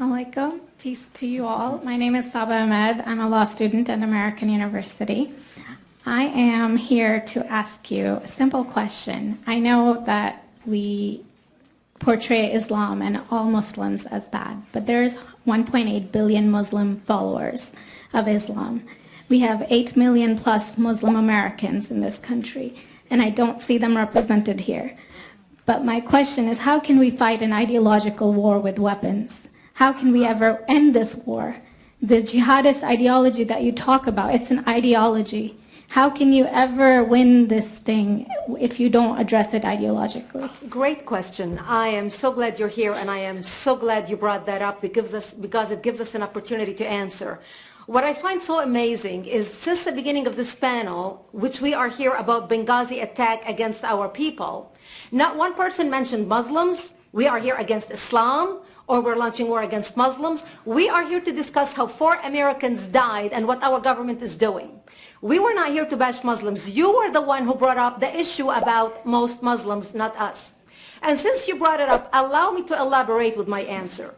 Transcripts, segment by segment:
Alaikum. Peace to you all. My name is Saba Ahmed. I'm a law student at American University. I am here to ask you a simple question. I know that we portray Islam and all Muslims as bad, but there's 1.8 billion Muslim followers of Islam. We have 8 million plus Muslim Americans in this country, and I don't see them represented here. But my question is, how can we fight an ideological war with weapons? How can we ever end this war? The jihadist ideology that you talk about, it's an ideology. How can you ever win this thing if you don't address it ideologically? Great question. I am so glad you're here, and I am so glad you brought that up because it gives us an opportunity to answer. What I find so amazing is since the beginning of this panel, which we are here about Benghazi attack against our people, not one person mentioned Muslims. We are here against Islam, or we're launching war against Muslims. We are here to discuss how 4 Americans died and what our government is doing. We were not here to bash Muslims. You were the one who brought up the issue about most Muslims, not us. And since you brought it up, allow me to elaborate with my answer.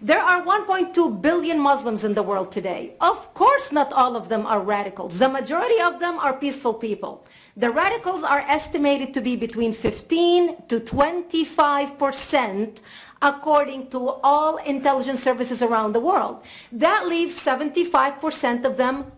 There are 1.2 billion Muslims in the world today. Of course, not all of them are radicals. The majority of them are peaceful people. The radicals are estimated to be between 15 to 25% according to all intelligence services around the world. That leaves 75% of them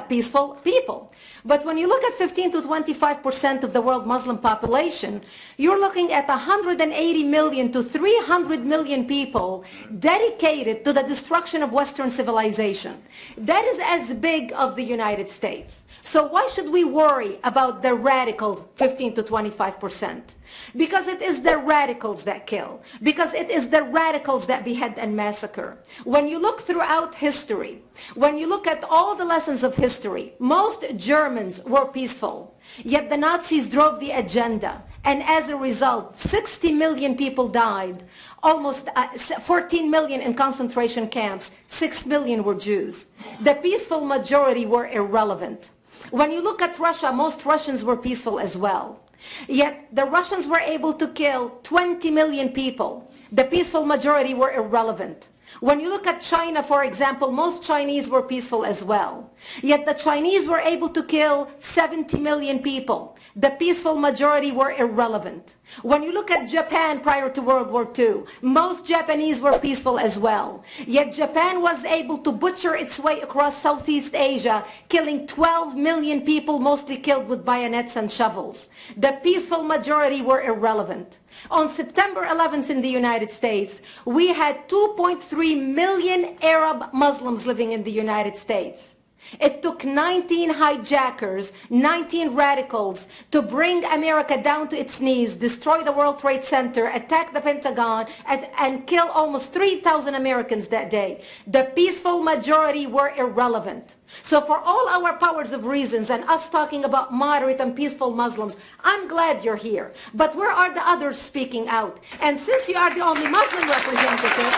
peaceful people. But when you look at 15 to 25% of the world Muslim population, you're looking at 180 million to 300 million people dedicated to the destruction of Western civilization. That is as big of the United States. So why should we worry about the radicals, 15 to 25%? Because it is the radicals that kill. Because it is the radicals that behead and massacre. When you look throughout history, when you look at all the lessons of history, most Germans were peaceful. Yet the Nazis drove the agenda. And as a result, 60 million people died. Almost 14 million in concentration camps. 6 million were Jews. The peaceful majority were irrelevant. When you look at Russia, most Russians were peaceful as well. Yet the Russians were able to kill 20 million people. The peaceful majority were irrelevant. When you look at China, for example, most Chinese were peaceful as well. Yet the Chinese were able to kill 70 million people. The peaceful majority were irrelevant. When you look at Japan prior to World War II, most Japanese were peaceful as well. Yet Japan was able to butcher its way across Southeast Asia, killing 12 million people, mostly killed with bayonets and shovels. The peaceful majority were irrelevant. On September 11th in the United States, we had 2.3 million Arab Muslims living in the United States. It took 19 hijackers, 19 radicals to bring America down to its knees, destroy the World Trade Center, attack the Pentagon, and kill almost 3,000 Americans that day. The peaceful majority were irrelevant. So for all our powers of reasons and us talking about moderate and peaceful Muslims, I'm glad you're here. But where are the others speaking out? And since you are the only Muslim representative,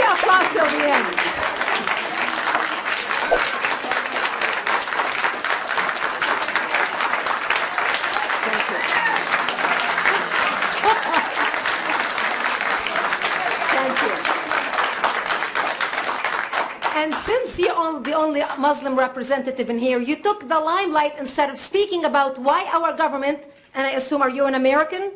applause till the end. Thank you. Thank you. And since you're the only Muslim representative in here, you took the limelight instead of speaking about why our government, and I assume, are you an American?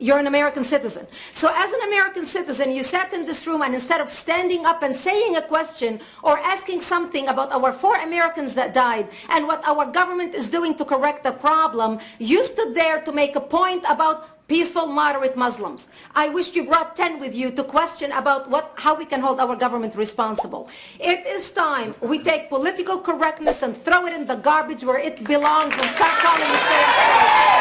You're an American citizen. So as an American citizen, you sat in this room and instead of standing up and saying a question or asking something about our 4 Americans that died and what our government is doing to correct the problem, you stood there to make a point about peaceful, moderate Muslims. I wish you brought 10 with you to question about how we can hold our government responsible. It is time we take political correctness and throw it in the garbage where it belongs and start calling it fair.